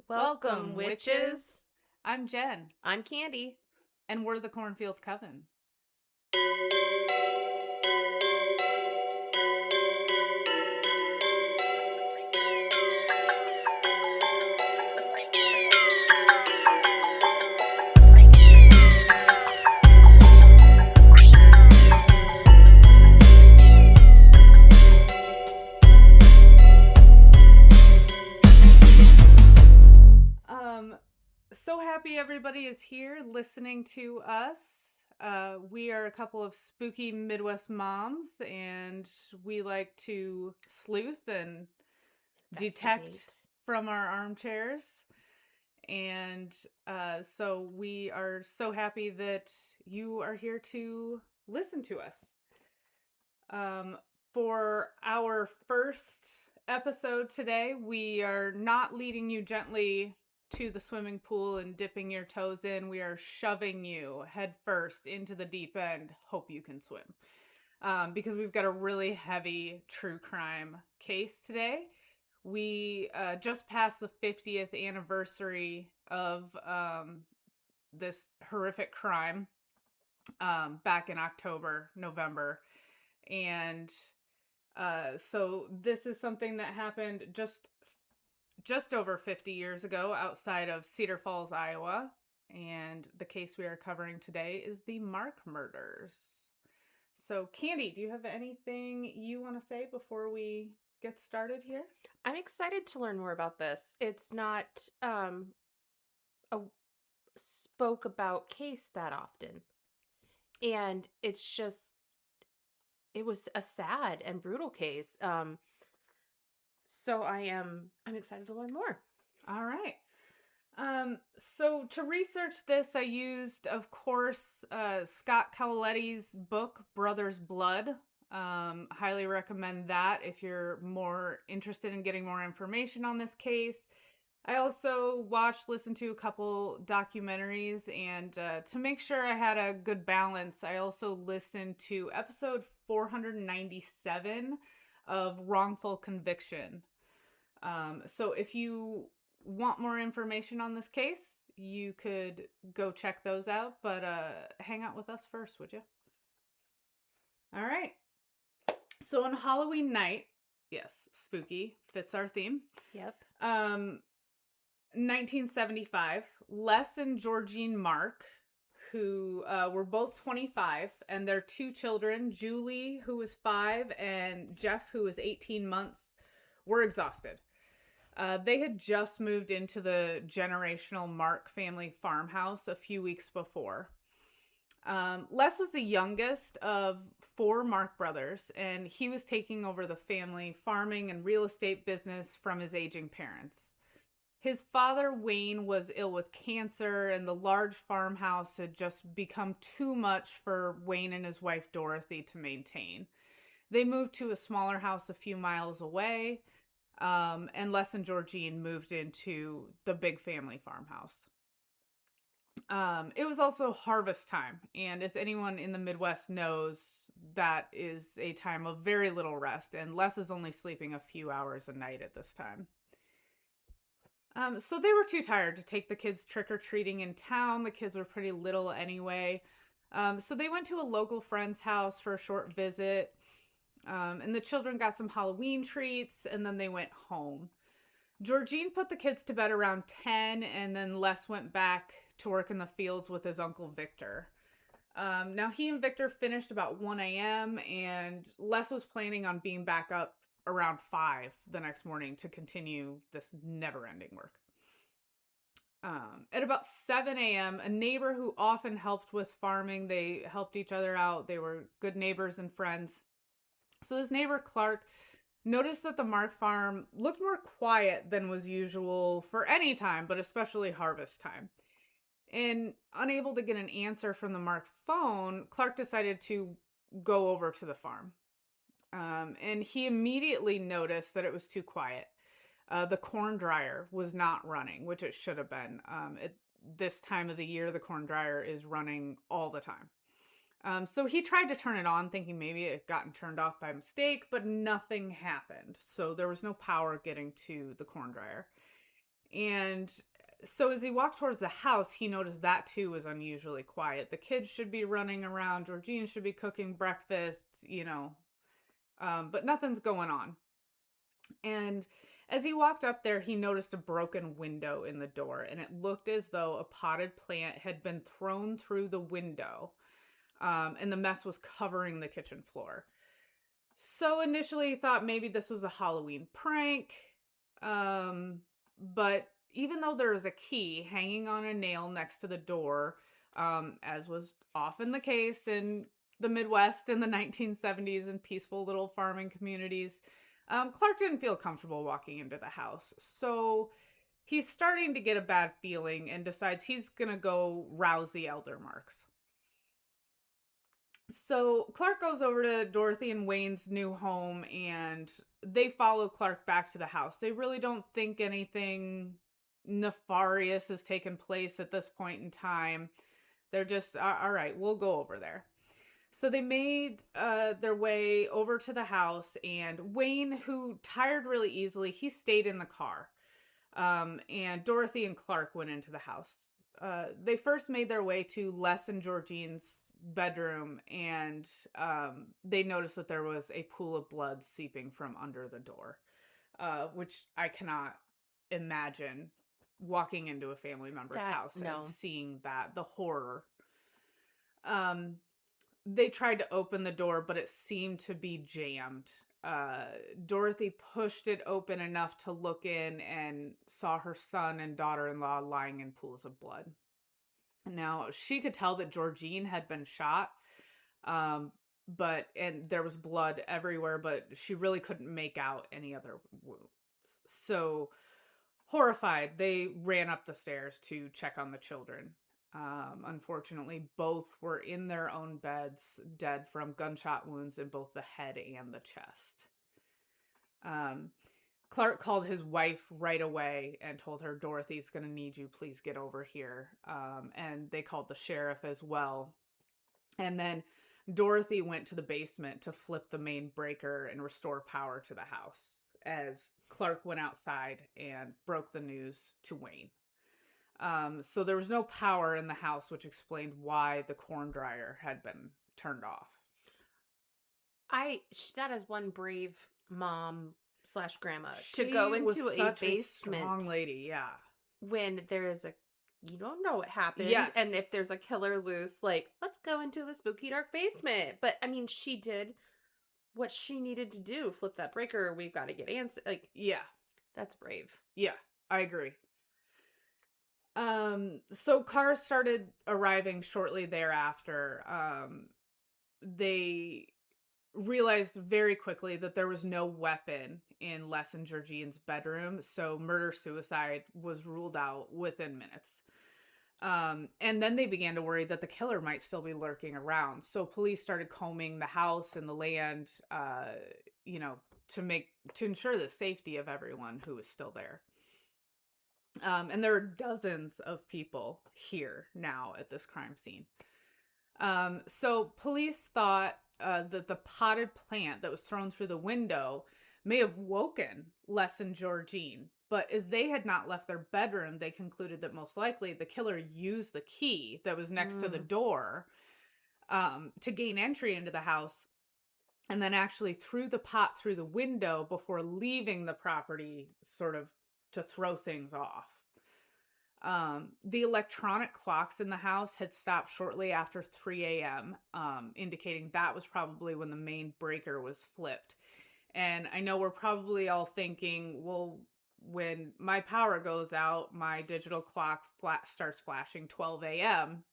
Welcome, witches. I'm Jen, I'm Candy. and we're the Cornfield Coven. So happy everybody is here listening to us. We are a couple of spooky Midwest moms, and we like to sleuth and detect from our armchairs. And so we are so happy that you are here to listen to us. For our first episode today, we are not leading you gently to the swimming pool and dipping your toes in. We are shoving you head first into the deep end. Hope you can swim. Because we've got a really heavy true crime case today. We just passed the 50th anniversary of this horrific crime back in November. And so this is something that happened just over 50 years ago outside of Cedar Falls, Iowa. And the case we are covering today is the Mark murders. So, Candy, do you have anything you want to say before we get started here? I'm excited to learn more about this. It's not a spoke about case that often. And it was a sad and brutal case. So I'm excited to learn more. All right. So to research this, I used, of course, Scott Cawelti's book, Brother's Blood. Highly recommend that if you're more interested in getting more information on this case. I also listened to a couple documentaries, and to make sure I had a good balance, I also listened to episode 497 of Wrongful Conviction. So if you want more information on this case, you could go check those out, but hang out with us first, would you? All right. So on Halloween night, yes, spooky, fits our theme. Yep. 1975, Les and Georgine Mark, who were both 25, and their two children, Julie, who was 5, and Jeff, who was 18 months, were exhausted. They had just moved into the generational Mark family farmhouse a few weeks before. Les was the youngest of 4 Mark brothers, and he was taking over the family farming and real estate business from his aging parents. His father, Wayne, was ill with cancer, and the large farmhouse had just become too much for Wayne and his wife, Dorothy, to maintain. They moved to a smaller house a few miles away, and Les and Georgine moved into the big family farmhouse. It was also harvest time, and as anyone in the Midwest knows, that is a time of very little rest, and Les is only sleeping a few hours a night at this time. So they were too tired to take the kids trick-or-treating in town. The kids were pretty little anyway. So they went to a local friend's house for a short visit. And the children got some Halloween treats, and then they went home. Georgine put the kids to bed around 10, and then Les went back to work in the fields with his uncle Victor. Now he and Victor finished about 1 a.m., and Les was planning on being back up around 5 the next morning to continue this never-ending work. At about 7 a.m., a neighbor who often helped with farming, they helped each other out. They were good neighbors and friends. So his neighbor, Clark, noticed that the Mark farm looked more quiet than was usual for any time, but especially harvest time. And unable to get an answer from the Mark phone, Clark decided to go over to the farm. And he immediately noticed that it was too quiet. The corn dryer was not running, which it should have been. At this time of the year, the corn dryer is running all the time. So he tried to turn it on, thinking maybe it had gotten turned off by mistake, but nothing happened. So there was no power getting to the corn dryer. And so as he walked towards the house, he noticed that too was unusually quiet. The kids should be running around. Georgine should be cooking breakfast, but nothing's going on. And as he walked up there, he noticed a broken window in the door, and it looked as though a potted plant had been thrown through the window, and the mess was covering the kitchen floor. So initially, he thought maybe this was a Halloween prank, but even though there was a key hanging on a nail next to the door, as was often the case in the Midwest in the 1970s and peaceful little farming communities, Clark didn't feel comfortable walking into the house. So he's starting to get a bad feeling and decides he's going to go rouse the elder Marks. So Clark goes over to Dorothy and Wayne's new home, and they follow Clark back to the house. They really don't think anything nefarious has taken place at this point in time. They're just, all right, we'll go over there. So they made their way over to the house, and Wayne, who tired really easily, he stayed in the car. And Dorothy and Clark went into the house. They first made their way to Les and Georgine's bedroom, and they noticed that there was a pool of blood seeping from under the door, which I cannot imagine walking into a family member's house and seeing that, the horror. They tried to open the door, but it seemed to be jammed. Dorothy pushed it open enough to look in and saw her son and daughter-in-law lying in pools of blood. Now, she could tell that Georgine had been shot, and there was blood everywhere, but she really couldn't make out any other wounds. So, horrified, they ran up the stairs to check on the children. Unfortunately, both were in their own beds, dead from gunshot wounds in both the head and the chest. Clark called his wife right away and told her, Dorothy's going to need you. Please get over here. And they called the sheriff as well. And then Dorothy went to the basement to flip the main breaker and restore power to the house, as Clark went outside and broke the news to Wayne. So there was no power in the house, which explained why the corn dryer had been turned off. That is one brave mom / grandma to go into a basement. Strong lady, yeah. When there is you don't know what happened. Yes. And if there's a killer loose, like, let's go into the spooky dark basement. But I mean, she did what she needed to do. Flip that breaker. We've got to get answers. Like, yeah, that's brave. Yeah, I agree. So cars started arriving shortly thereafter. They realized very quickly that there was no weapon in Les and Georgine's bedroom, so murder-suicide was ruled out within minutes. And then they began to worry that the killer might still be lurking around. So police started combing the house and the land, to ensure the safety of everyone who was still there. And there are dozens of people here now at this crime scene. So police thought that the potted plant that was thrown through the window may have woken Les and Georgine. But as they had not left their bedroom, they concluded that most likely the killer used the key that was next to the door to gain entry into the house, and then actually threw the pot through the window before leaving the property, sort of to throw things off. The electronic clocks in the house had stopped shortly after 3 a.m., indicating that was probably when the main breaker was flipped. And I know we're probably all thinking, well, when my power goes out, my digital clock starts flashing 12 a.m.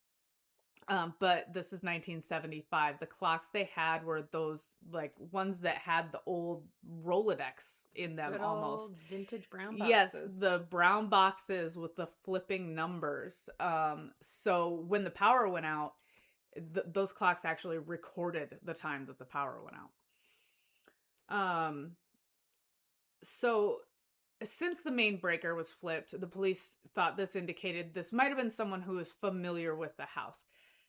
But this is 1975. The clocks they had were those like ones that had the old Rolodex in them. Good almost old vintage brown boxes. Yes, the brown boxes with the flipping numbers. So when the power went out, those clocks actually recorded the time that the power went out. So since the main breaker was flipped, the police thought this indicated this might have been someone who was familiar with the house.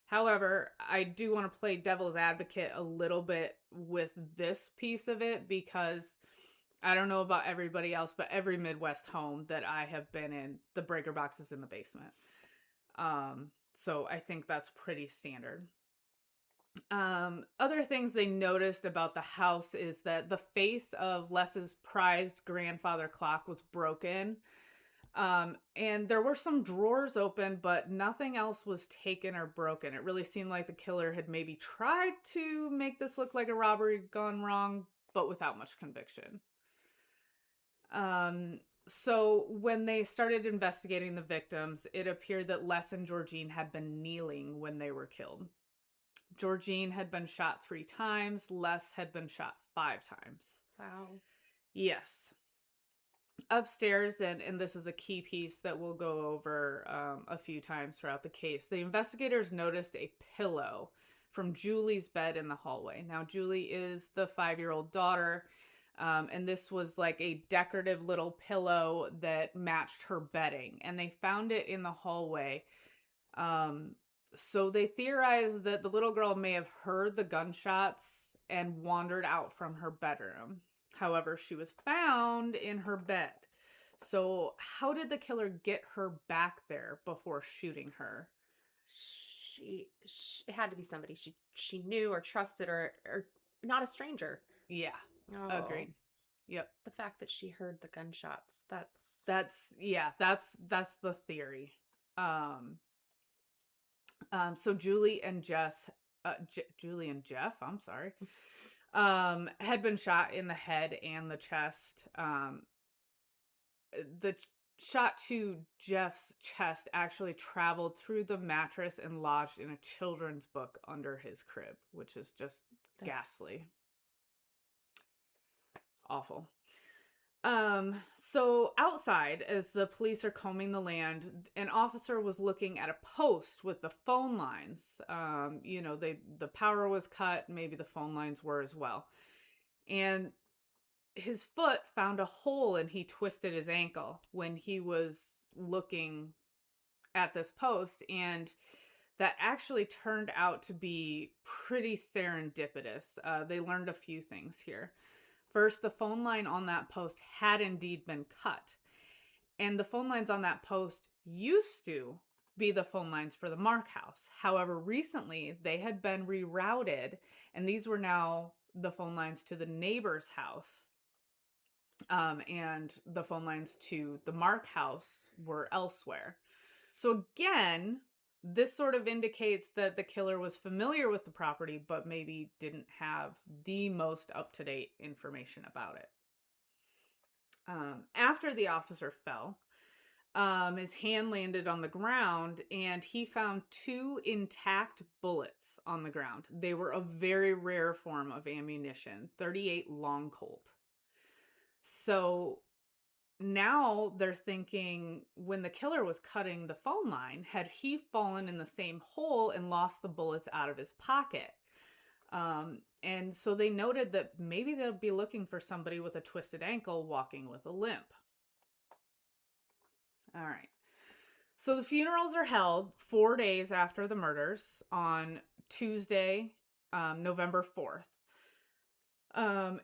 However, I do want to play devil's advocate a little bit with this piece of it, because I don't know about everybody else, but every Midwest home that I have been in, the breaker box is in the basement. So I think that's pretty standard. Other things they noticed about the house is that the face of Les's prized grandfather clock was broken. And there were some drawers open, but nothing else was taken or broken. It really seemed like the killer had maybe tried to make this look like a robbery gone wrong, but without much conviction. Um, so when they started investigating the victims, it appeared that Les and Georgine had been kneeling when they were killed. Georgine had been shot 3 times. Les had been shot 5 times. Wow. Yes. Upstairs, and this is a key piece that we'll go over a few times throughout the case, the investigators noticed a pillow from Julie's bed in the hallway. Now, Julie is the 5-year-old daughter, and this was like a decorative little pillow that matched her bedding, and they found it in the hallway. So they theorized that the little girl may have heard the gunshots and wandered out from her bedroom. However, she was found in her bed. So how did the killer get her back there before shooting her? It had to be somebody she knew or trusted, or not a stranger. Yeah, Oh, agreed. Yep. the fact that she heard the gunshots, that's That's the theory. So Julie and Jeff, I'm sorry, had been shot in the head and the chest. The shot to Jeff's chest actually traveled through the mattress and lodged in a children's book under his crib, which is just ghastly. Awful. So outside, as the police are combing the land, an officer was looking at a post with the phone lines. The power was cut, maybe the phone lines were as well. And his foot found a hole and he twisted his ankle when he was looking at this post. And that actually turned out to be pretty serendipitous. They learned a few things here. First, the phone line on that post had indeed been cut. And the phone lines on that post used to be the phone lines for the Mark house. However, recently they had been rerouted, and these were now the phone lines to the neighbor's house. And the phone lines to the Mark house were elsewhere. So again, this sort of indicates that the killer was familiar with the property, but maybe didn't have the most up-to-date information about it. After the officer fell, his hand landed on the ground and he found 2 intact bullets on the ground. They were a very rare form of ammunition, 38 long Colt. So now they're thinking, when the killer was cutting the phone line, had he fallen in the same hole and lost the bullets out of his pocket? And so they noted that maybe they'll be looking for somebody with a twisted ankle walking with a limp. All right. So the funerals are held 4 days after the murders on Tuesday, November 4th.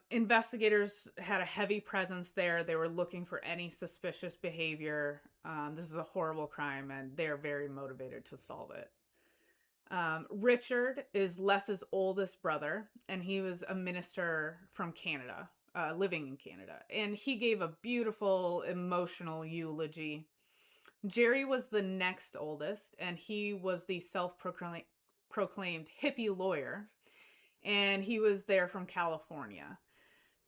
Investigators had a heavy presence there. They were looking for any suspicious behavior. This is a horrible crime, and they're very motivated to solve it. Richard is Les's oldest brother, and he was a minister from Canada, living in Canada. And he gave a beautiful, emotional eulogy. Jerry was the next oldest, and he was the self-proclaimed hippie lawyer. And he was there from California.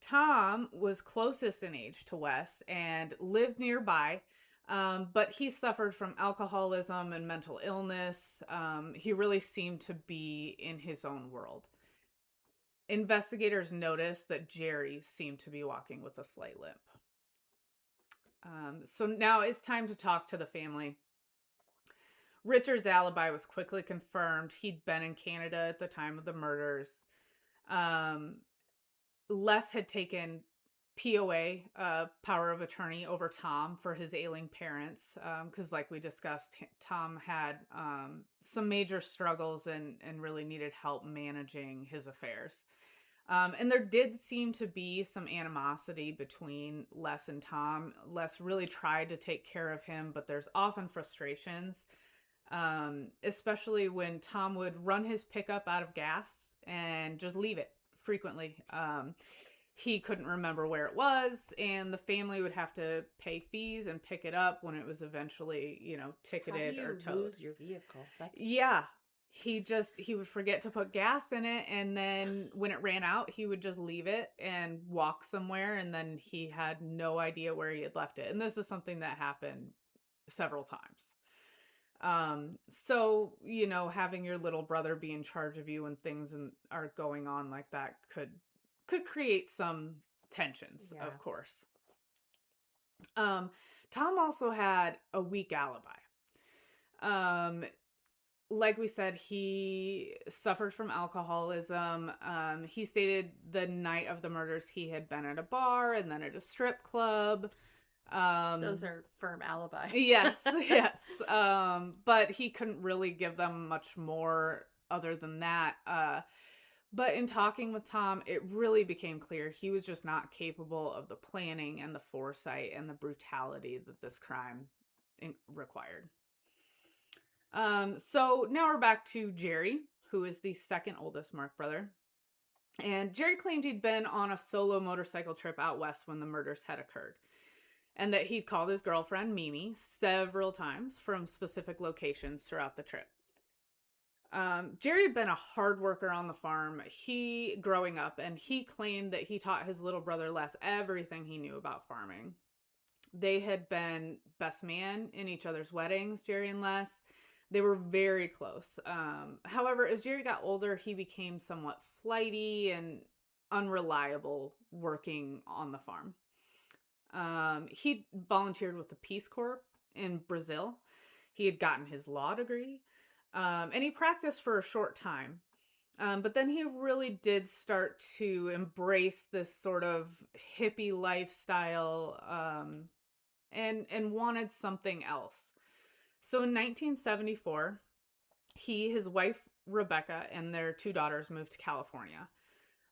Tom was closest in age to Wes and lived nearby, but he suffered from alcoholism and mental illness. He really seemed to be in his own world. Investigators noticed that Jerry seemed to be walking with a slight limp. So now it's time to talk to the family. Richard's alibi was quickly confirmed. He'd been in Canada at the time of the murders. Les had taken POA, power of attorney, over Tom for his ailing parents. Because like we discussed, Tom had some major struggles and really needed help managing his affairs. And there did seem to be some animosity between Les and Tom. Les really tried to take care of him, but there's often frustrations, especially when Tom would run his pickup out of gas and just leave it frequently. He couldn't remember where it was, and the family would have to pay fees and pick it up when it was eventually, ticketed or towed. Lose your vehicle? Yeah. He would forget to put gas in it, and then when it ran out, he would just leave it and walk somewhere, and then he had no idea where he had left it. And this is something that happened several times. So, having your little brother be in charge of you when things are going on like that could create some tensions, Yeah. of course. Tom also had a weak alibi. Like we said, he suffered from alcoholism. He stated the night of the murders he had been at a bar and then at a strip club. Those are firm alibis. Yes. But he couldn't really give them much more other than that. But in talking with Tom, it really became clear he was just not capable of the planning and the foresight and the brutality that this crime required. So now we're back to Jerry, who is the second oldest Mark brother. And Jerry claimed he'd been on a solo motorcycle trip out west when the murders had occurred, and that he'd called his girlfriend Mimi several times from specific locations throughout the trip. Jerry had been a hard worker on the farm growing up, and he claimed that he taught his little brother Les everything he knew about farming. They had been best man in each other's weddings, Jerry and Les. They were very close. However, as Jerry got older, he became somewhat flighty and unreliable working on the farm. He volunteered with the Peace Corps in Brazil. He had gotten his law degree, and he practiced for a short time. But then he really did start to embrace this sort of hippie lifestyle, and wanted something else. So in 1974, his wife, Rebecca, and their 2 daughters moved to California.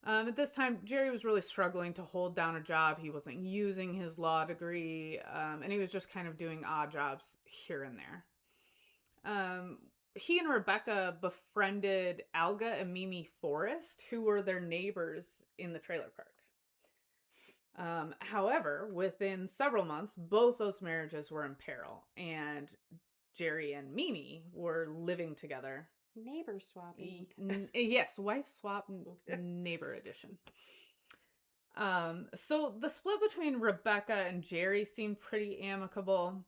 At this time, Jerry was really struggling to hold down a job. He wasn't using his law degree, and he was just kind of doing odd jobs here and there. He and Rebecca befriended Alga and Mimi Forrest, who were their neighbors in the trailer park. However, within several months, both those marriages were in peril, and Jerry and Mimi were living together. Neighbor swapping. Yes, wife swap, neighbor edition. So the split between Rebecca and Jerry seemed pretty amicable.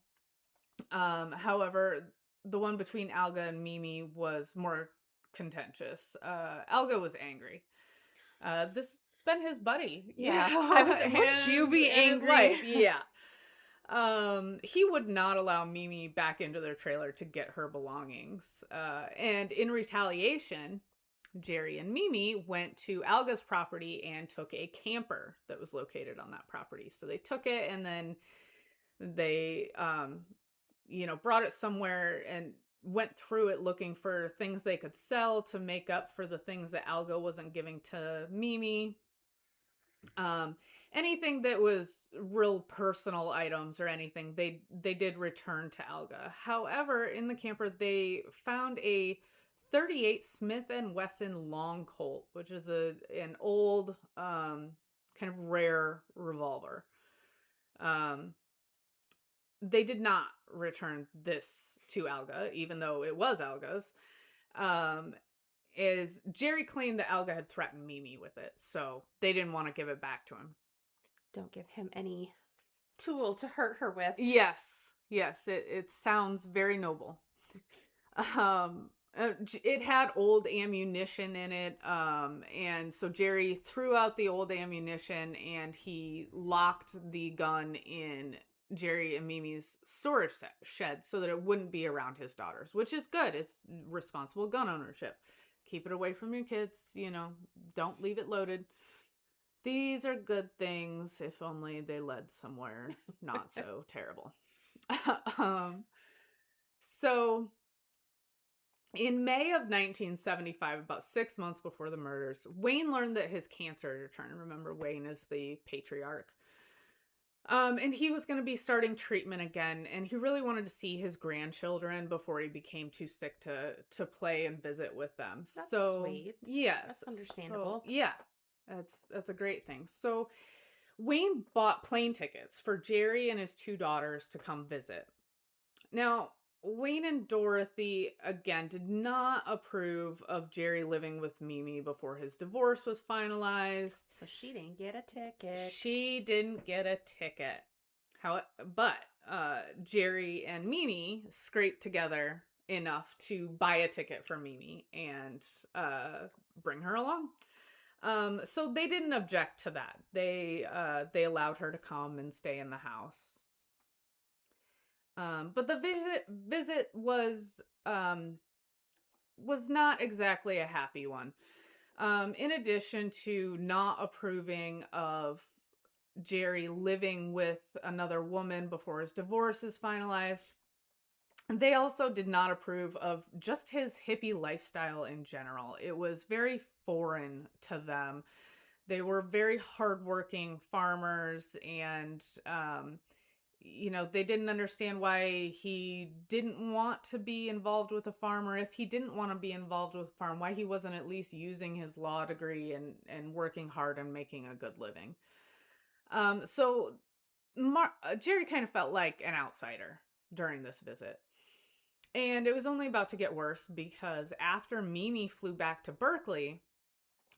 However, the one between Alga and Mimi was more contentious. Alga was angry. This has been his buddy. Yeah. Would you be angry? Yeah. He would not allow Mimi back into their trailer to get her belongings. And in retaliation, Jerry and Mimi went to Alga's property and took a camper that was located on that property. So they took it, and then they, brought it somewhere and went through it looking for things they could sell to make up for the things that Alga wasn't giving to Mimi. Anything that was real personal items or anything, they did return to Alga. However, in the camper, they found a 38 Smith & Wesson Long Colt, which is an old, kind of rare revolver. They did not return this to Alga, even though it was Alga's. Is Jerry claimed that Alga had threatened Mimi with it, so they didn't want to give it back to him. Don't give him any tool to hurt her with. Yes, it sounds very noble. It had old ammunition in it, and so Jerry threw out the old ammunition, and he locked the gun in Jerry and Mimi's storage shed so that it wouldn't be around his daughters, which is good. It's responsible gun ownership. Keep it away from your kids, don't leave it loaded. These are good things, if only they led somewhere not so terrible. So In May of 1975, about 6 months before the murders, Wayne learned that his cancer had returned. Remember, Wayne is the patriarch. And he was going to be starting treatment again, and he really wanted to see his grandchildren before he became too sick to play and visit with them. That's So, sweet. yes. That's understandable. So, yeah. That's a great thing. So, Wayne bought plane tickets for Jerry and his two daughters to come visit. Now, Wayne and Dorothy, again, did not approve of Jerry living with Mimi before his divorce was finalized. So she didn't get a ticket. She didn't get a ticket. But Jerry and Mimi scraped together enough to buy a ticket for Mimi and bring her along. So they didn't object to that. They allowed her to come and stay in the house. But the visit was not exactly a happy one. In addition to not approving of Jerry living with another woman before his divorce is finalized, they also did not approve of just his hippie lifestyle in general. It was very foreign to them. They were very hardworking farmers, and they didn't understand why he didn't want to be involved with a farm, or if he didn't want to be involved with a farm, why he wasn't at least using his law degree and working hard and making a good living. So Jerry kind of felt like an outsider during this visit. And it was only about to get worse, because after Mimi flew back to Berkeley,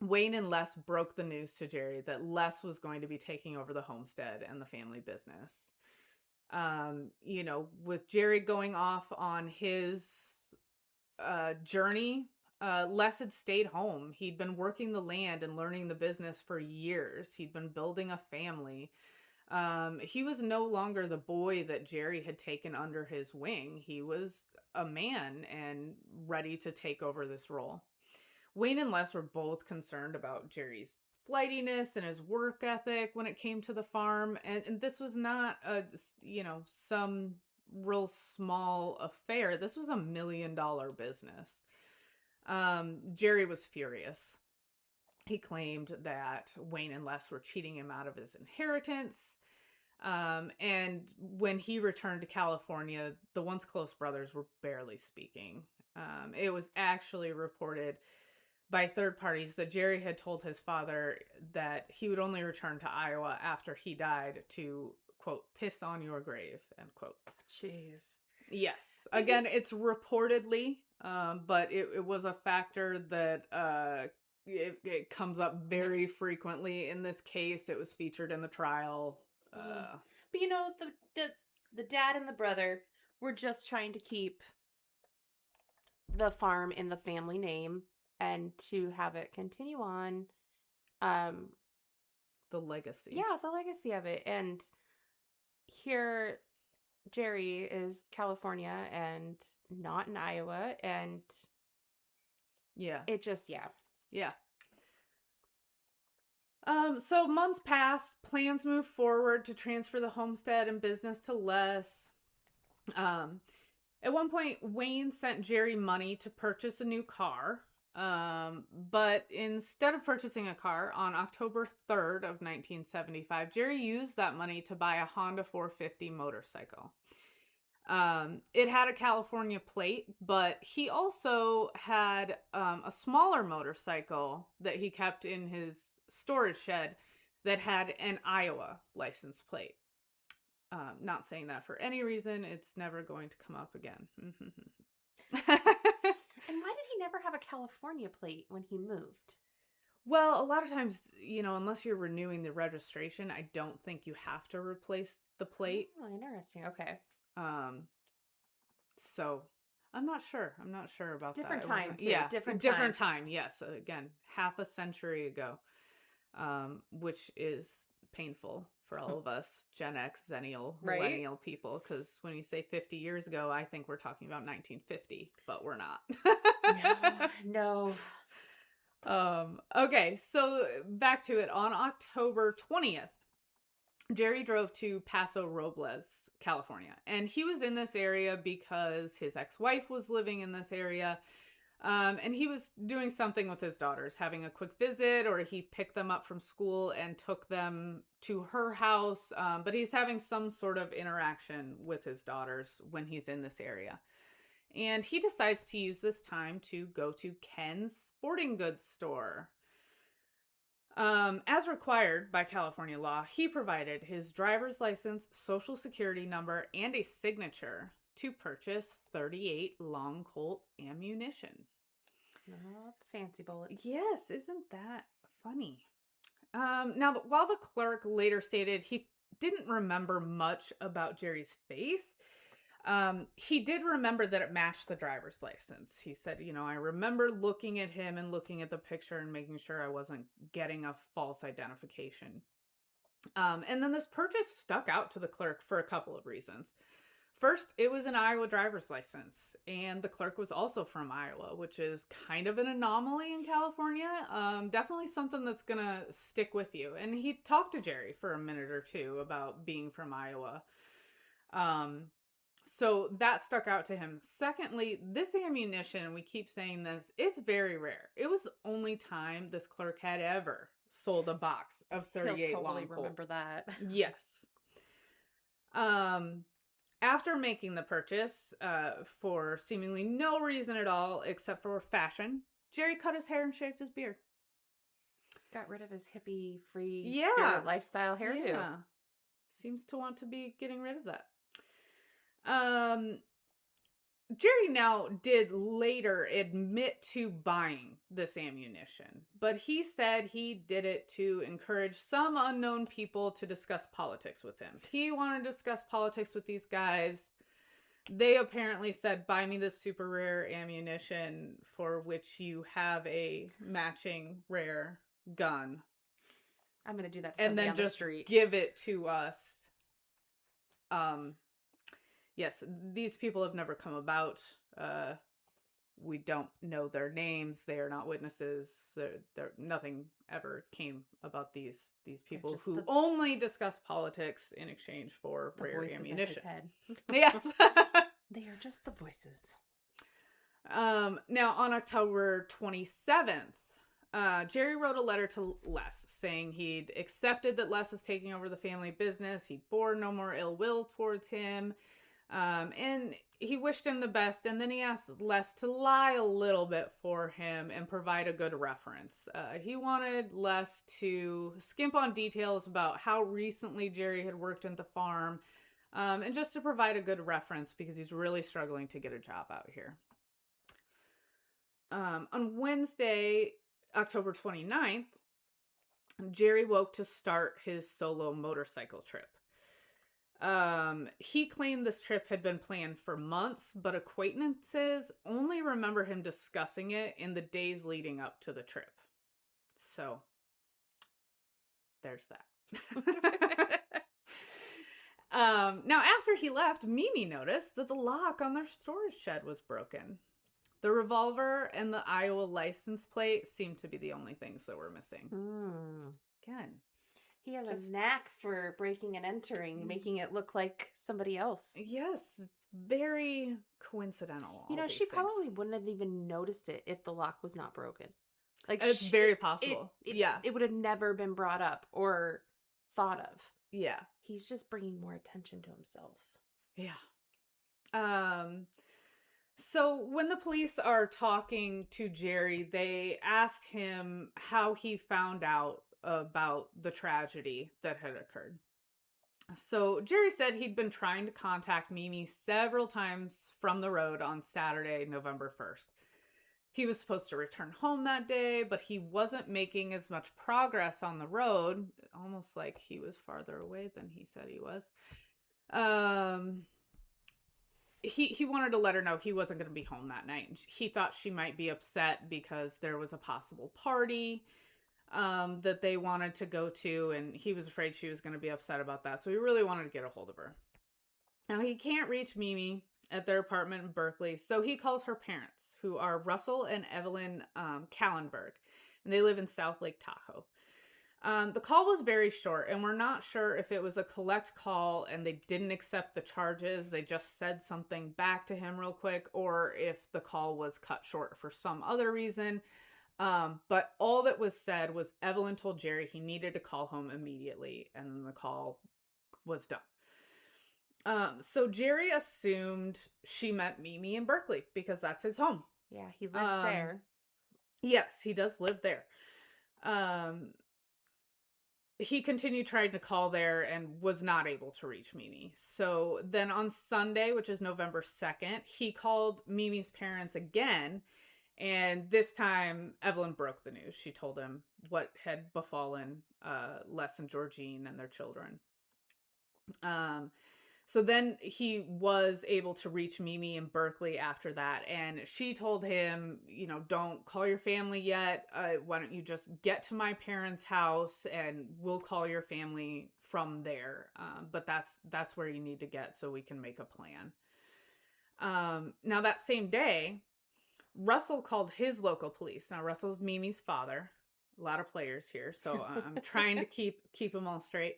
Wayne and Les broke the news to Jerry that Les was going to be taking over the homestead and the family business. With Jerry going off on his journey, Les had stayed home. He'd been working the land and learning the business for years. He'd been building a family. He was no longer the boy that Jerry had taken under his wing. He was a man and ready to take over this role. Wayne and Les were both concerned about Jerry's flightiness and his work ethic when it came to the farm. And this was not some real small affair. This was $1 million business. Jerry was furious. He claimed that Wayne and Les were cheating him out of his inheritance. And when he returned to California, the once close brothers were barely speaking. It was actually reported by third parties that Jerry had told his father that he would only return to Iowa after he died to, quote, piss on your grave, end quote. Jeez. Yes. Again, it's reportedly, but it was a factor that it comes up very frequently in this case. It was featured in the trial. But the dad and the brother were just trying to keep the farm in the family name and to have it continue on. The legacy. Yeah, the legacy of it. And here Jerry is California and not in Iowa, and it just so months passed, plans moved forward to transfer the homestead and business to Les. At one point, Wayne sent Jerry money to purchase a new car. But instead of purchasing a car, on October 3rd of 1975, Jerry used that money to buy a Honda 450 motorcycle. It had a California plate, but he also had a smaller motorcycle that he kept in his storage shed that had an Iowa license plate. Not saying that for any reason. It's never going to come up again. And why did he never have a California plate when he moved? Well, a lot of times, unless you're renewing the registration, I don't think you have to replace the plate. Oh, interesting. Okay. So I'm not sure. About different that. Time too. Yeah, different time. Yes. Again, half a century ago, which is painful for all of us Gen X, Zennial, Millennial people. Because when you say 50 years ago, I think we're talking about 1950, but we're not. No. Okay, so back to it. On October 20th, Jerry drove to Paso Robles, California. And he was in this area because his ex-wife was living in this area. And he was doing something with his daughters, having a quick visit, or he picked them up from school and took them to her house. But he's having some sort of interaction with his daughters when he's in this area. And he decides to use this time to go to Ken's sporting goods store. As required by California law, he provided his driver's license, social security number, and a signature to purchase 38 long Colt ammunition. Oh, fancy bullets. Yes, isn't that funny? Now, while the clerk later stated he didn't remember much about Jerry's face, he did remember that it matched the driver's license. He said, I remember looking at him and looking at the picture and making sure I wasn't getting a false identification. And then this purchase stuck out to the clerk for a couple of reasons. First, it was an Iowa driver's license, and the clerk was also from Iowa, which is kind of an anomaly in California. Definitely something that's going to stick with you. And he talked to Jerry for a minute or two about being from Iowa. So that stuck out to him. Secondly, this ammunition, we keep saying this, it's very rare. It was the only time this clerk had ever sold a box of 38 He'll totally long Colt. remember that. Yes. After making the purchase, for seemingly no reason at all except for fashion, Jerry cut his hair and shaved his beard. Got rid of his hippie-free Yeah. spirit lifestyle hairdo. Yeah. Seems to want to be getting rid of that. Jerry now did later admit to buying this ammunition, but he said he did it to encourage some unknown people to discuss politics with him. He wanted to discuss politics with these guys. They apparently said, buy me this super rare ammunition for which you have a matching rare gun. I'm going to do that to And somebody then on the just street. give it to us. Yes, these people have never come about. We don't know their names. They are not witnesses. Nothing ever came about these people who only discuss politics in exchange for rare ammunition. Yes. They are just the voices. Now, on October 27th, Jerry wrote a letter to Les saying he'd accepted that Les is taking over the family business. He bore no more ill will towards him. And he wished him the best, and then he asked Les to lie a little bit for him and provide a good reference. He wanted Les to skimp on details about how recently Jerry had worked at the farm, and just to provide a good reference because he's really struggling to get a job out here. On Wednesday, October 29th, Jerry woke to start his solo motorcycle trip. He claimed this trip had been planned for months, but acquaintances only remember him discussing it in the days leading up to the trip. So, there's that. Now, after he left, Mimi noticed that the lock on their storage shed was broken. The revolver and the Iowa license plate seemed to be the only things that were missing. Again. He has a knack for breaking and entering, making it look like somebody else. Yes, it's very coincidental. She probably wouldn't have even noticed it if the lock was not broken. Like, it's very possible. It would have never been brought up or thought of. Yeah. He's just bringing more attention to himself. Yeah. So when the police are talking to Jerry, they asked him how he found out about the tragedy that had occurred. So Jerry said he'd been trying to contact Mimi several times from the road on Saturday, November 1st. He was supposed to return home that day, but he wasn't making as much progress on the road, almost like he was farther away than he said he was. He wanted to let her know he wasn't going to be home that night. He thought she might be upset because there was a possible party that they wanted to go to, and he was afraid she was going to be upset about that. So he really wanted to get a hold of her. Now, he can't reach Mimi at their apartment in Berkeley, so he calls her parents, who are Russell and Evelyn Kallenberg, and they live in South Lake Tahoe. The call was very short, and we're not sure if it was a collect call and they didn't accept the charges. They just said something back to him real quick, or if the call was cut short for some other reason. But all that was said was Evelyn told Jerry he needed to call home immediately, and then the call was done. So Jerry assumed she meant Mimi in Berkeley because that's his home. Yeah, he lives there. Yes, he does live there. He continued trying to call there and was not able to reach Mimi. So then on Sunday, which is November 2nd, he called Mimi's parents again. And this time, Evelyn broke the news. She told him what had befallen Les and Georgine and their children. So then he was able to reach Mimi in Berkeley after that. And she told him, don't call your family yet. Why don't you just get to my parents' house and we'll call your family from there. But that's where you need to get so we can make a plan. Now that same day, Russell called his local police. Now Russell's Mimi's father. A lot of players here, so I'm trying to keep them all straight.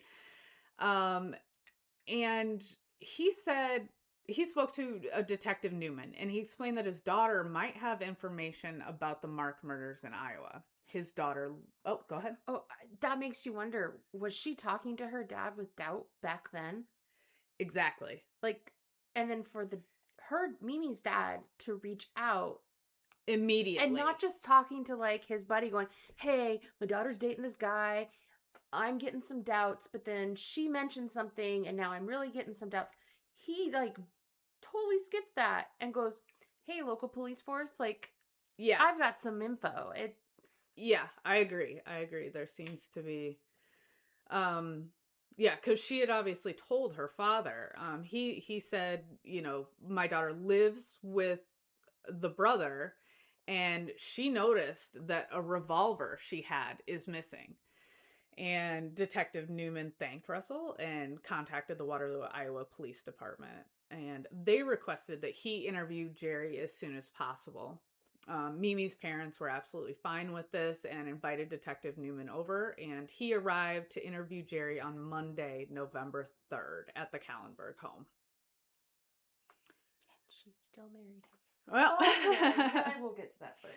And he said he spoke to a Detective Newman, and he explained that his daughter might have information about the Mark murders in Iowa. His daughter... Oh, go ahead. Oh, that makes you wonder, was she talking to her dad with doubt back then? Exactly. And then for Mimi's dad to reach out immediately. And not just talking to, his buddy going, hey, my daughter's dating this guy. I'm getting some doubts, but then she mentioned something, and now I'm really getting some doubts. He, totally skipped that and goes, hey, local police force, yeah, I've got some info. Yeah, I agree. There seems to be, yeah, because she had obviously told her father. He said, my daughter lives with the brother, and she noticed that a revolver she had is missing. And Detective Newman thanked Russell and contacted the Waterloo, Iowa Police Department. And they requested that he interview Jerry as soon as possible. Mimi's parents were absolutely fine with this and invited Detective Newman over. And he arrived to interview Jerry on Monday, November 3rd at the Callenberg home. And she's still married. Well, I will get to that part.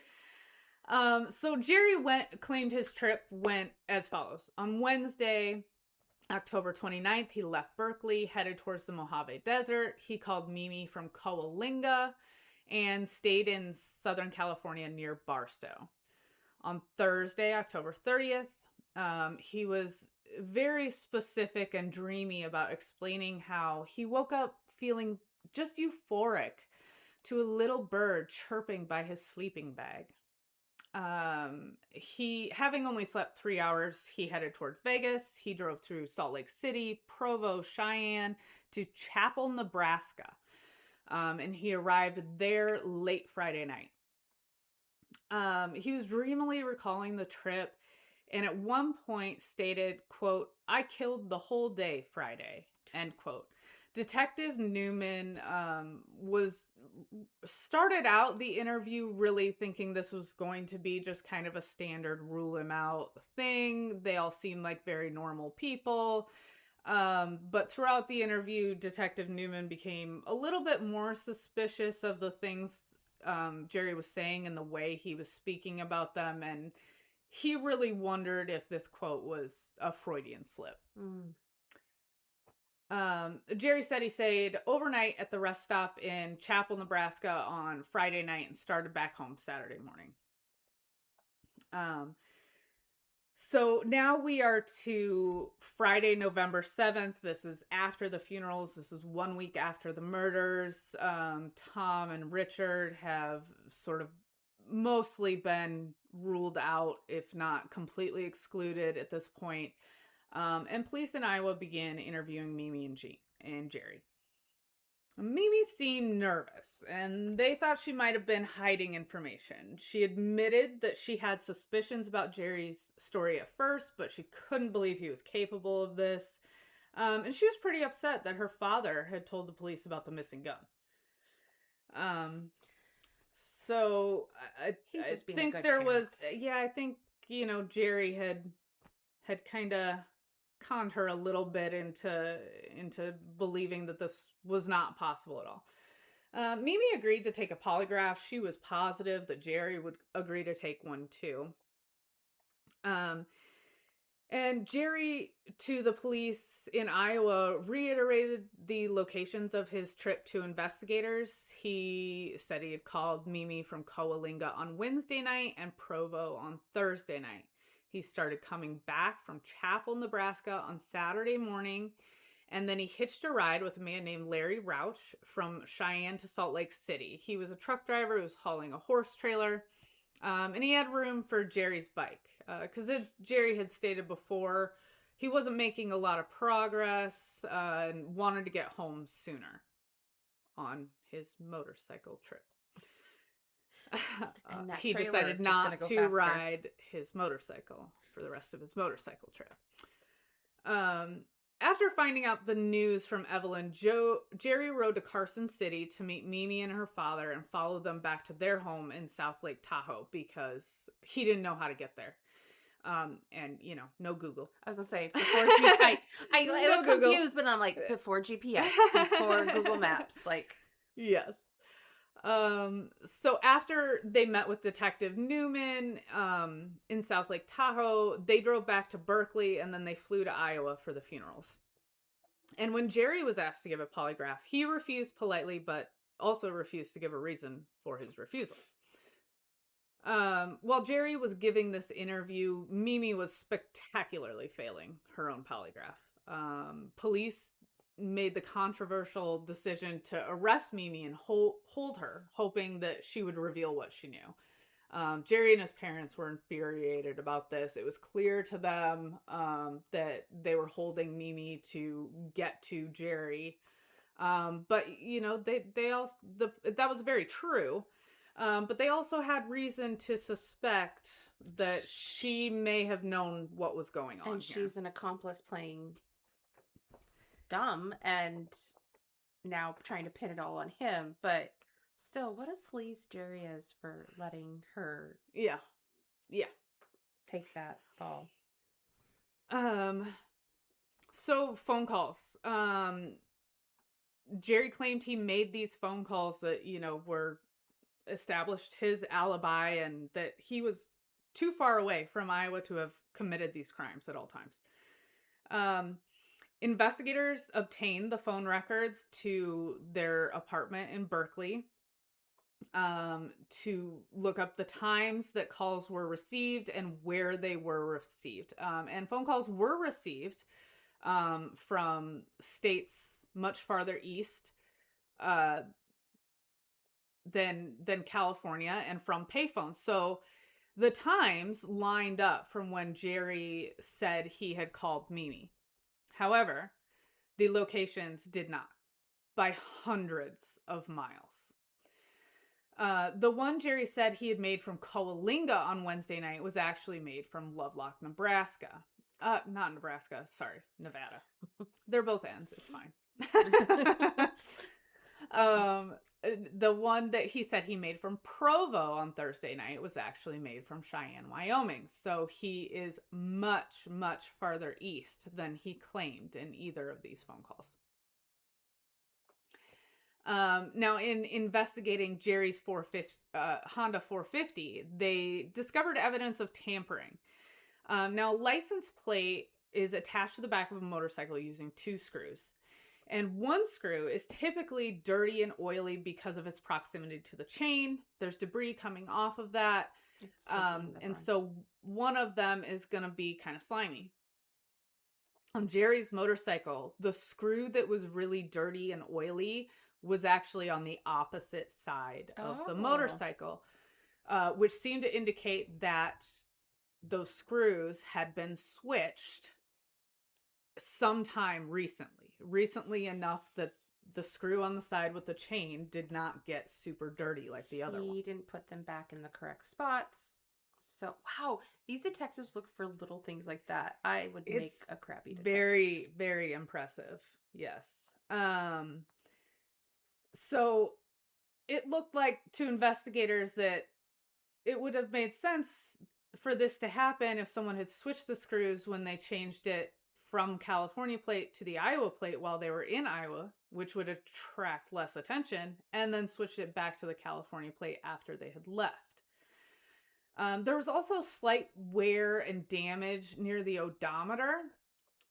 So Jerry claimed his trip went as follows. On Wednesday, October 29th, he left Berkeley, headed towards the Mojave Desert. He called Mimi from Coalinga and stayed in Southern California near Barstow. On Thursday, October 30th, he was very specific and dreamy about explaining how he woke up feeling just euphoric to a little bird chirping by his sleeping bag. He, having only slept 3 hours, he headed towards Vegas. He drove through Salt Lake City, Provo, Cheyenne to Chapel, Nebraska. And he arrived there late Friday night. He was dreamily recalling the trip and at one point stated, quote, I killed the whole day Friday, end quote. Detective Newman started out the interview really thinking this was going to be just kind of a standard rule him out thing. They all seemed like very normal people. But throughout the interview, Detective Newman became a little bit more suspicious of the things Jerry was saying and the way he was speaking about them. And he really wondered if this quote was a Freudian slip. Jerry said he stayed overnight at the rest stop in Chapel, Nebraska on Friday night and started back home Saturday morning. So now we are to Friday, November 7th. This is after the funerals. This is 1 week after the murders. Tom and Richard have sort of mostly been ruled out, if not completely excluded at this point. And police in Iowa began interviewing Mimi and Jerry. Mimi seemed nervous, and they thought she might have been hiding information. She admitted that she had suspicions about Jerry's story at first, but she couldn't believe he was capable of this. And she was pretty upset that her father had told the police about the missing gun. So I think there was, I think, Jerry had had kind of conned her a little bit into believing that this was not possible at all. Mimi agreed to take a polygraph. She was positive that Jerry would agree to take one too. And Jerry, to the police in Iowa, reiterated the locations of his trip to investigators. He said he had called Mimi from Coalinga on Wednesday night and Provo on Thursday night. He started coming back from Chapel, Nebraska on Saturday morning, and then he hitched a ride with a man named Larry Rauch from Cheyenne to Salt Lake City. He was a truck driver who was hauling a horse trailer, and he had room for Jerry's bike. Because Jerry had stated before, he wasn't making a lot of progress and wanted to get home sooner on his motorcycle trip. He decided not to ride his motorcycle for the rest of his motorcycle trip. After finding out the news from Evelyn, Jerry rode to Carson City to meet Mimi and her father and follow them back to their home in South Lake Tahoe because he didn't know how to get there. And no Google. I was gonna say before I was Google. confused, but I'm like before GPS, before Google Maps, like yes. So after they met with Detective Newman in South Lake Tahoe, they drove back to Berkeley and then they flew to Iowa for the funerals. And when Jerry was asked to give a polygraph, he refused politely, but also refused to give a reason for his refusal. While Jerry was giving this interview, Mimi was spectacularly failing her own polygraph. Police made the controversial decision to arrest Mimi and hold her, hoping that she would reveal what she knew. Jerry and his parents were infuriated about this. It was clear to them that they were holding Mimi to get to Jerry. But they also that was very true. But they also had reason to suspect that she may have known what was going on. And she's an accomplice playing dumb and now trying to pin it all on him. But still, what a sleaze Jerry is for letting her take that fall. So phone calls. Jerry claimed he made these phone calls that, were established his alibi and that he was too far away from Iowa to have committed these crimes at all times. Investigators obtained the phone records to their apartment in Berkeley to look up the times that calls were received and where they were received. And phone calls were received from states much farther east than California and from payphones. So the times lined up from when Jerry said he had called Mimi. However, the locations did not, by hundreds of miles. The one Jerry said he had made from Coalinga on Wednesday night was actually made from Lovelock, Nebraska. Not Nebraska, sorry, Nevada. They're both ends, it's fine. The one that he said he made from Provo on Thursday night was actually made from Cheyenne, Wyoming. So he is much, much farther east than he claimed in either of these phone calls. Now, in investigating Jerry's Honda 450, they discovered evidence of tampering. Now, a license plate is attached to the back of a motorcycle using 2 screws. And one screw is typically dirty and oily because of its proximity to the chain. There's debris coming off of that. And so one of them is going to be kind of slimy. On Jerry's motorcycle, the screw that was really dirty and oily was actually on the opposite side of the motorcycle, which seemed to indicate that those screws had been switched sometime recently enough that the screw on the side with the chain did not get super dirty like the other one. He didn't put them back in the correct spots. So, wow, these detectives look for little things like that. I would make a crappy detective. Very, very impressive. Yes. So it looked like to investigators that it would have made sense for this to happen, if someone had switched the screws when they changed it from California plate to the Iowa plate while they were in Iowa, which would attract less attention, and then switched it back to the California plate after they had left. There was also slight wear and damage near the odometer,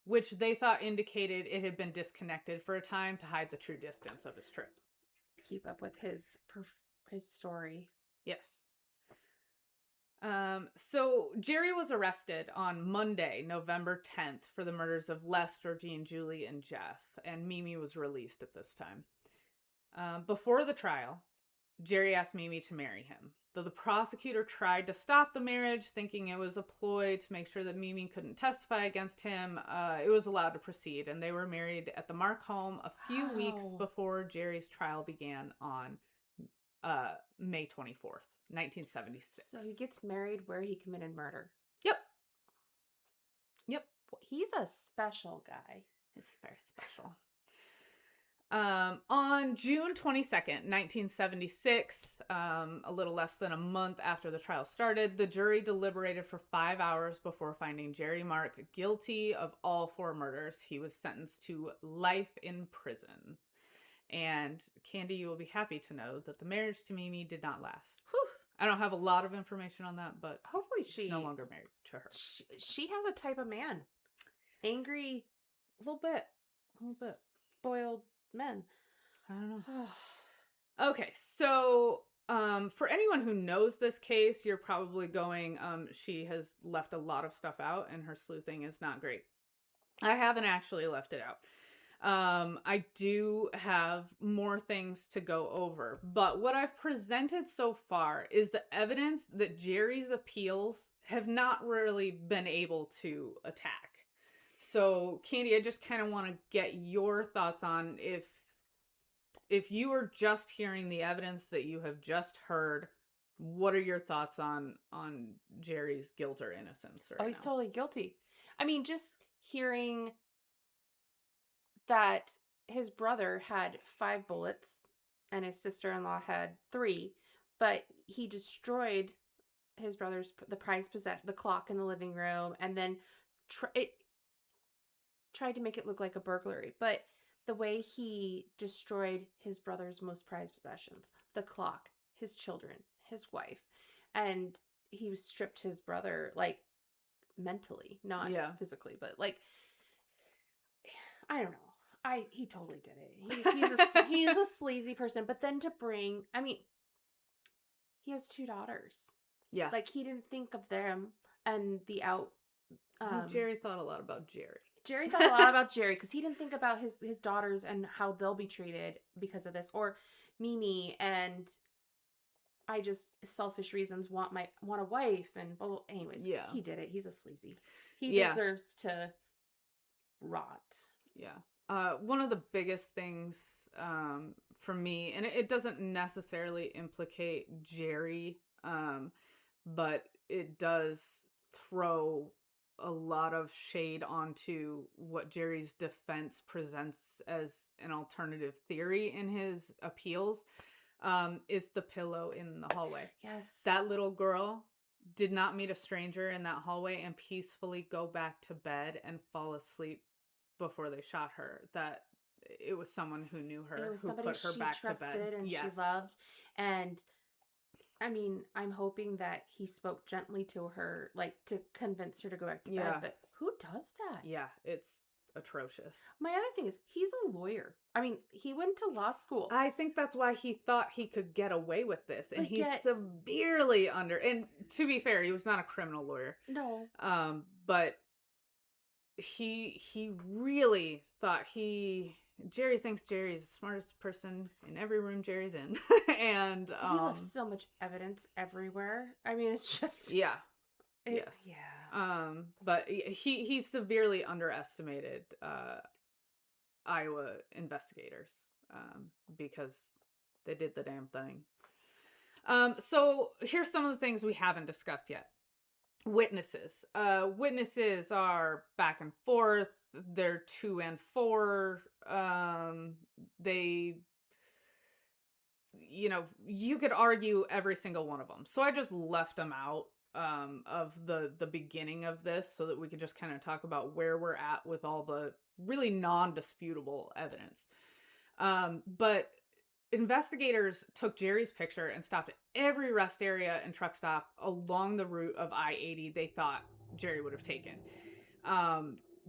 which they thought indicated it had been disconnected for a time to hide the true distance of his trip. Keep up with his story. Yes. So Jerry was arrested on Monday, November 10th, for the murders of Les, Georgine, Julie, and Jeff, and Mimi was released at this time. Before the trial, Jerry asked Mimi to marry him, though the prosecutor tried to stop the marriage, thinking it was a ploy to make sure that Mimi couldn't testify against him. It was allowed to proceed, and they were married at the Mark home a few weeks before Jerry's trial began on May 24th. 1976. So he gets married where he committed murder. Yep. He's a special guy. He's very special. On June 22nd, 1976, a little less than a month after the trial started, the jury deliberated for 5 hours before finding Jerry Mark guilty of all 4 murders. He was sentenced to life in prison. And Candy, you will be happy to know that the marriage to Mimi did not last. Whew. I don't have a lot of information on that, but hopefully she's no longer married to her. She has a type of man. Angry. A little bit. Spoiled men. I don't know. Okay, so for anyone who knows this case, you're probably going, she has left a lot of stuff out and her sleuthing is not great. I haven't actually left it out. I do have more things to go over, but what I've presented so far is the evidence that Jerry's appeals have not really been able to attack. So, Candy, I just kind of want to get your thoughts on if you were just hearing the evidence that you have just heard, what are your thoughts on Jerry's guilt or innocence right now? He's totally guilty. I mean, just hearing that his brother had 5 bullets and his sister-in-law had 3, but he destroyed his brother's, the prized possession, the clock in the living room, and then tried to make it look like a burglary. But the way he destroyed his brother's most prized possessions, the clock, his children, his wife, and he stripped his brother, like, mentally, not physically, but, like, I don't know. He totally did it. He's a sleazy person. But then to bring, I mean, he has 2 daughters. Yeah. Like, he didn't think of them and the out. Jerry thought a lot about Jerry. Jerry thought a lot about Jerry because he didn't think about his daughters and how they'll be treated because of this, or Mimi, and I just selfish reasons want a wife, and well, anyways, he did it. He's a sleazy. He deserves to rot. Yeah. One of the biggest things for me, and it doesn't necessarily implicate Jerry, but it does throw a lot of shade onto what Jerry's defense presents as an alternative theory in his appeals, is the pillow in the hallway. Yes. That little girl did not meet a stranger in that hallway and peacefully go back to bed and fall asleep before they shot her. That it was someone who knew her, it was who put her back to bed. Trusted and she loved. And I mean, I'm hoping that he spoke gently to her, like to convince her to go back to bed. But who does that? Yeah, it's atrocious. My other thing is, he's a lawyer. I mean, he went to law school. I think that's why he thought he could get away with this. And he's severely under. And to be fair, he was not a criminal lawyer. No. But he really thought Jerry thinks Jerry's the smartest person in every room Jerry's in. And he left so much evidence everywhere. I mean, it's just yes. But he severely underestimated Iowa investigators because they did the damn thing. So here's some of the things we haven't discussed yet. Witnesses. Witnesses are back and forth. They're 2 and 4. They, you could argue every single one of them. So I just left them out of the beginning of this so that we can just kind of talk about where we're at with all the really non-disputable evidence. But investigators took Jerry's picture and stopped at every rest area and truck stop along the route of I-80 they thought Jerry would have taken.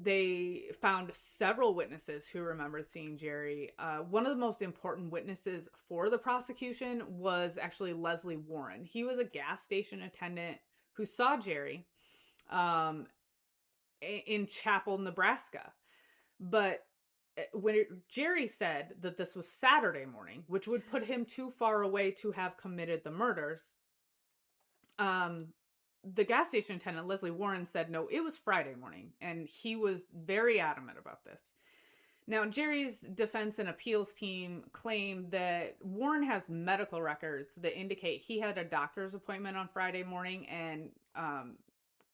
They found several witnesses who remembered seeing Jerry. One of the most important witnesses for the prosecution was actually Leslie Warren. He was a gas station attendant who saw Jerry in Chapel, Nebraska. But Jerry said that this was Saturday morning, which would put him too far away to have committed the murders. The gas station attendant, Leslie Warren, said, no, it was Friday morning. And he was very adamant about this. Now, Jerry's defense and appeals team claimed that Warren has medical records that indicate he had a doctor's appointment on Friday morning and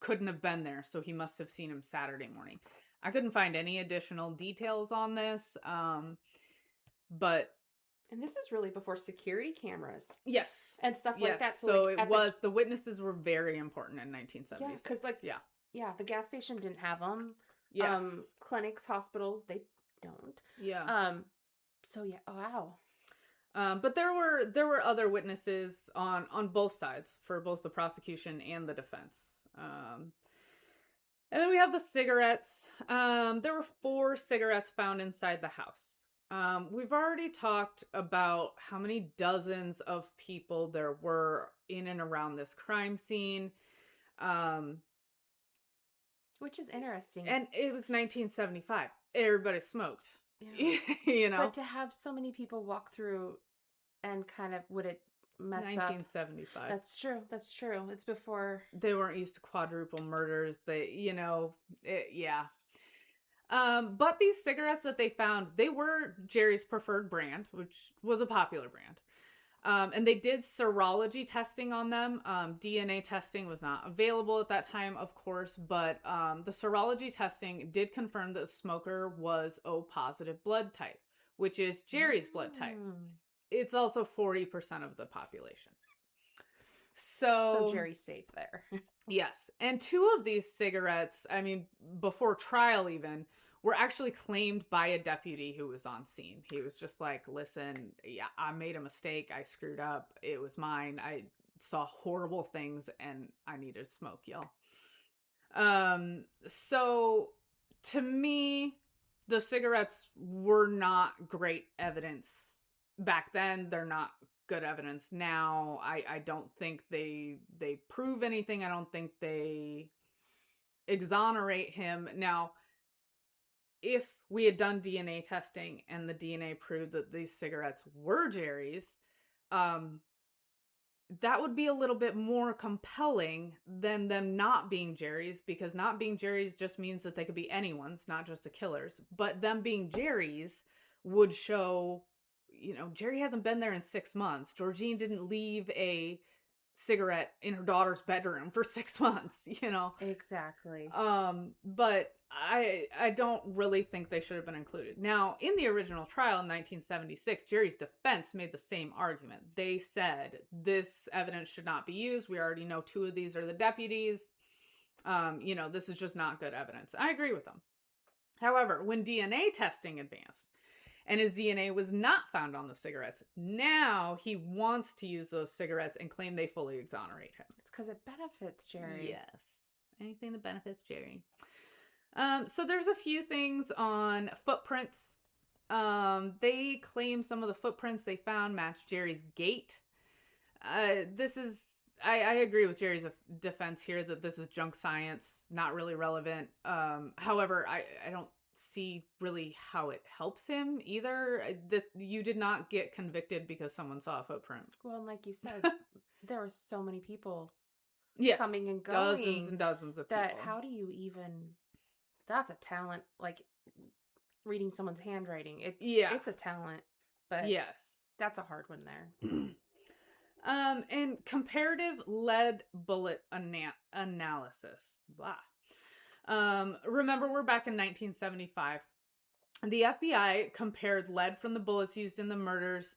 couldn't have been there. So he must have seen him Saturday morning. I couldn't find any additional details on this. But And this is really before security cameras. Yes. And stuff like that. So like, it was, the witnesses were very important in 1976. Yeah, because the gas station didn't have them. Yeah. Clinics, hospitals, they don't. Yeah. So yeah, oh, wow. But there were other witnesses on both sides for both the prosecution and the defense. And then we have the cigarettes. There were 4 cigarettes found inside the house. We've already talked about how many dozens of people there were in and around this crime scene. Which is interesting. And it was 1975. Everybody smoked. Yeah. You know? But to have so many people walk through and kind of, would it mess 1975. up? That's true. That's true. It's before. They weren't used to quadruple murders. Yeah. But these cigarettes that they found, they were Jerry's preferred brand, which was a popular brand. And they did serology testing on them. DNA testing was not available at that time, of course, but the serology testing did confirm that the smoker was O positive blood type, which is Jerry's blood type. It's also 40% of the population. So Jerry's safe there. Yes. And 2 of these cigarettes, I mean, before trial even, were actually claimed by a deputy who was on scene. He was just like, listen, yeah, I made a mistake. I screwed up. It was mine. I saw horrible things and I needed to smoke, y'all. So to me, the cigarettes were not great evidence back then. They're not good evidence now. I don't think they prove anything. I don't think they exonerate him. Now, if we had done DNA testing and the DNA proved that these cigarettes were Jerry's, that would be a little bit more compelling than them not being Jerry's, because not being Jerry's just means that they could be anyone's, not just the killer's. But them being Jerry's would show, Jerry hasn't been there in 6 months. Georgine didn't leave a cigarette in her daughter's bedroom for 6 months, Exactly. But I don't really think they should have been included. Now, in the original trial in 1976, Jerry's defense made the same argument. They said this evidence should not be used. We already know 2 of these are the deputies. This is just not good evidence. I agree with them. However, when DNA testing advanced and his DNA was not found on the cigarettes, now he wants to use those cigarettes and claim they fully exonerate him. It's because it benefits Jerry. Yes. Anything that benefits Jerry. So there's a few things on footprints. They claim some of the footprints they found match Jerry's gait. I agree with Jerry's defense here that this is junk science, not really relevant. However, I don't see really how it helps him either. You did not get convicted because someone saw a footprint. Well, and like you said, there were so many people coming and going. Dozens and dozens of people. How do you even... That's a talent, like reading someone's handwriting. It's a talent, but yes, that's a hard one there. And comparative lead bullet analysis. Blah. Remember, we're back in 1975. The FBI compared lead from the bullets used in the murders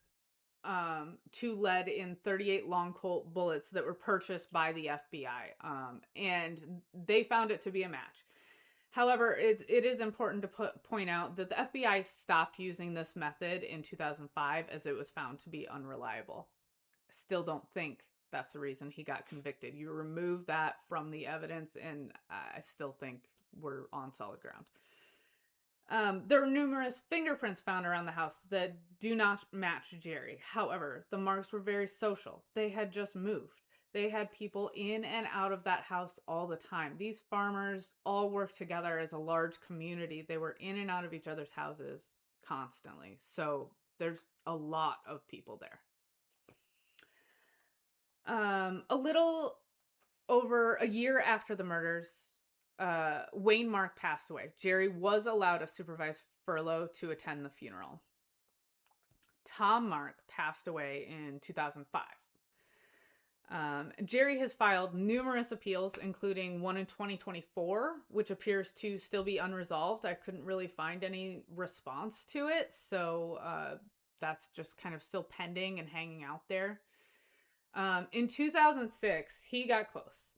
2 lead in 38 long Colt bullets that were purchased by the FBI. And they found it to be a match. However, it is important to point out that the FBI stopped using this method in 2005 as it was found to be unreliable. I still don't think that's the reason he got convicted. You remove that from the evidence, and I still think we're on solid ground. There are numerous fingerprints found around the house that do not match Jerry. However, the marks were very social. They had just moved. They had people in and out of that house all the time. These farmers all worked together as a large community. They were in and out of each other's houses constantly. So there's a lot of people there. A little over a year after the murders, Wayne Mark passed away. Jerry was allowed a supervised furlough to attend the funeral. Tom Mark passed away in 2005. Jerry has filed numerous appeals, including one in 2024, which appears to still be unresolved. I couldn't really find any response to it, so that's just kind of still pending and hanging out there. In 2006, he got close.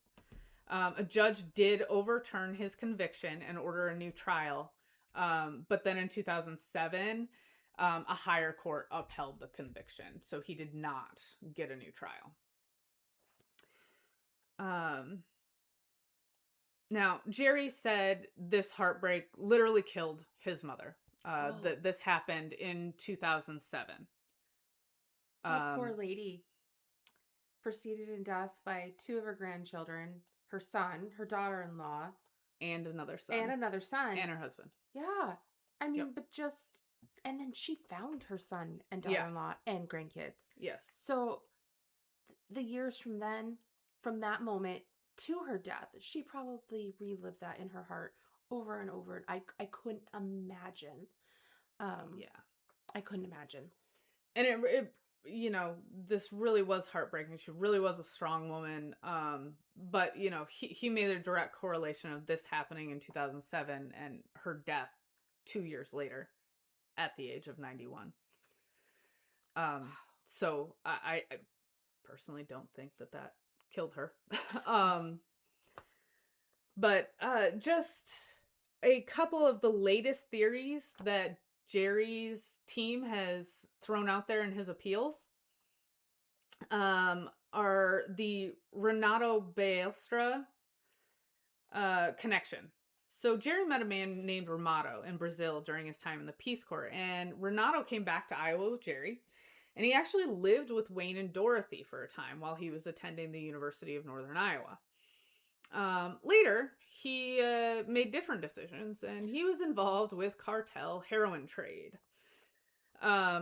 A judge did overturn his conviction and order a new trial, but then in 2007, a higher court upheld the conviction, so he did not get a new trial. Now, Jerry said this heartbreak literally killed his mother. That this happened in 2007. That poor lady, preceded in death by 2 of her grandchildren, her son, her daughter-in-law, and another son. And her husband. Yeah. I mean, but just, and then she found her son and daughter-in-law and grandkids. Yes. So the years from then, from that moment to her death, she probably relived that in her heart over and over. I couldn't imagine. I couldn't imagine. And it you know, this really was heartbreaking. She really was a strong woman. But you know, he made a direct correlation of this happening in 2007 and her death 2 years later at the age of 91. So I personally don't think that killed her. But just a couple of the latest theories that Jerry's team has thrown out there in his appeals are the Renato Balestra connection. So Jerry met a man named Renato in Brazil during his time in the Peace Corps, and Renato came back to Iowa with Jerry, and he actually lived with Wayne and Dorothy for a time while he was attending the University of Northern Iowa. Later, he made different decisions, and he was involved with cartel heroin trade.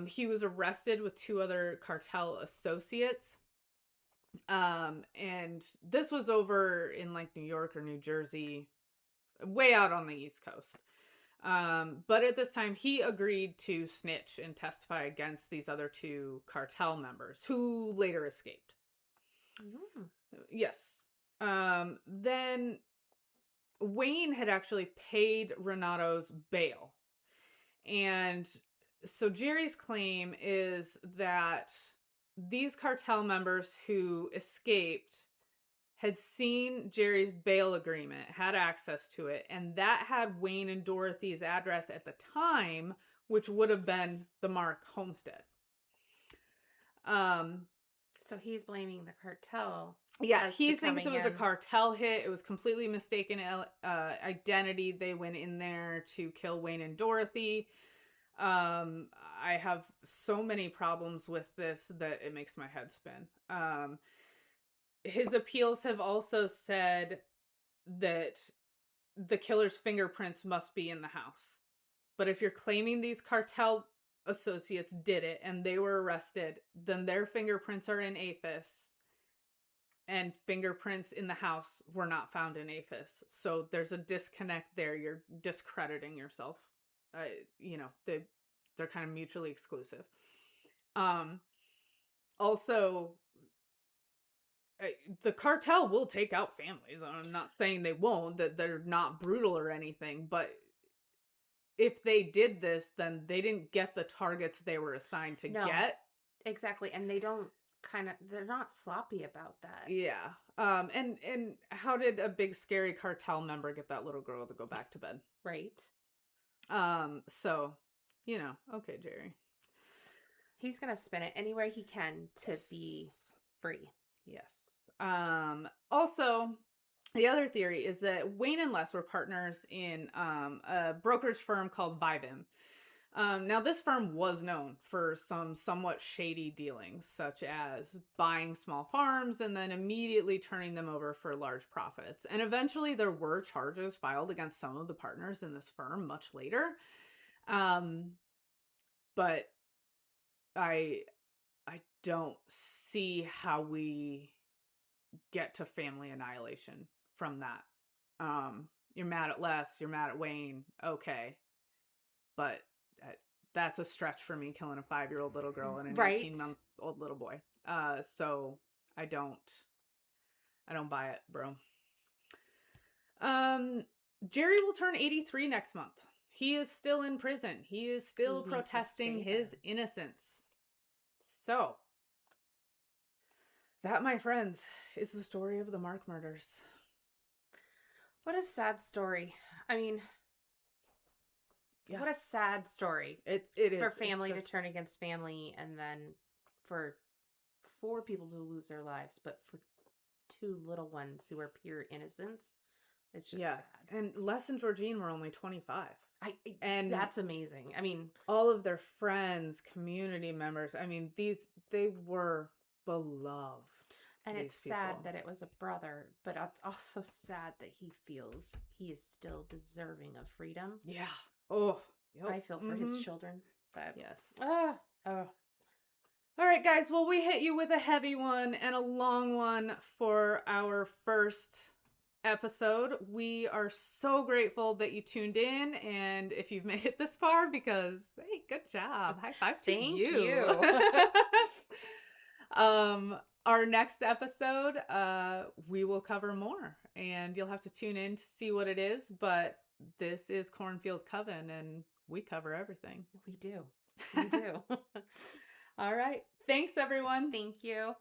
He was arrested with 2 other cartel associates. And this was over in like New York or New Jersey, way out on the East Coast. But at this time, he agreed to snitch and testify against these other 2 cartel members who later escaped. Mm. Yes. Then Wayne had actually paid Renato's bail. And so Jerry's claim is that these cartel members who escaped had seen Jerry's bail agreement, had access to it, and that had Wayne and Dorothy's address at the time, which would have been the Mark homestead. So he's blaming the cartel. Yeah, he thinks it was a cartel hit. It was completely mistaken identity. They went in there to kill Wayne and Dorothy. I have so many problems with this that it makes my head spin. His appeals have also said that the killer's fingerprints must be in the house. But if you're claiming these cartel associates did it and they were arrested, then their fingerprints are in APHIS. And fingerprints in the house were not found in APHIS. So there's a disconnect there. You're discrediting yourself. You know, they're kind of mutually exclusive. Also, the cartel will take out families. I'm not saying they won't, that they're not brutal or anything, but if they did this, then they didn't get the targets they were assigned to get. Exactly. And they're not sloppy about that. Yeah. And how did a big scary cartel member get that little girl to go back to bed? Right. So, okay, Jerry. He's going to spin it anywhere he can to be Yes. free. Yes. Also, the other theory is that Wayne and Les were partners in a brokerage firm called Vivim. Now, this firm was known for some somewhat shady dealings, such as buying small farms and then immediately turning them over for large profits. And eventually, there were charges filed against some of the partners in this firm much later. But I don't see how we get to family annihilation from that. You're mad at Les, you're mad at Wayne, okay, but that's a stretch for me, killing a 5-year-old little girl and an Right. 18-month-old little boy. So I don't buy it, bro. Jerry will turn 83 next month. He is still in prison. He is still protesting his innocence. So that, my friends, is the story of the Mark murders. What a sad story. I mean, Yeah. what a sad story. It is. For family to turn against family, and then for 4 people to lose their lives, but for 2 little ones who are pure innocents, it's just sad. And Les and Georgine were only 25. And that's amazing. I mean, all of their friends, community members, I mean, they were beloved. And it's sad that it was a brother, but it's also sad that he feels he is still deserving of freedom. Yeah. Oh, yep. I feel for his children. But yes. Oh. All right, guys. Well, we hit you with a heavy one and a long one for our first episode. We are so grateful that you tuned in, and if you've made it this far, because hey, good job. High five to you. Our next episode, we will cover more, and you'll have to tune in to see what it is, but this is Cornfield Coven, and we cover everything. We do. We do. All right. Thanks, everyone. Thank you.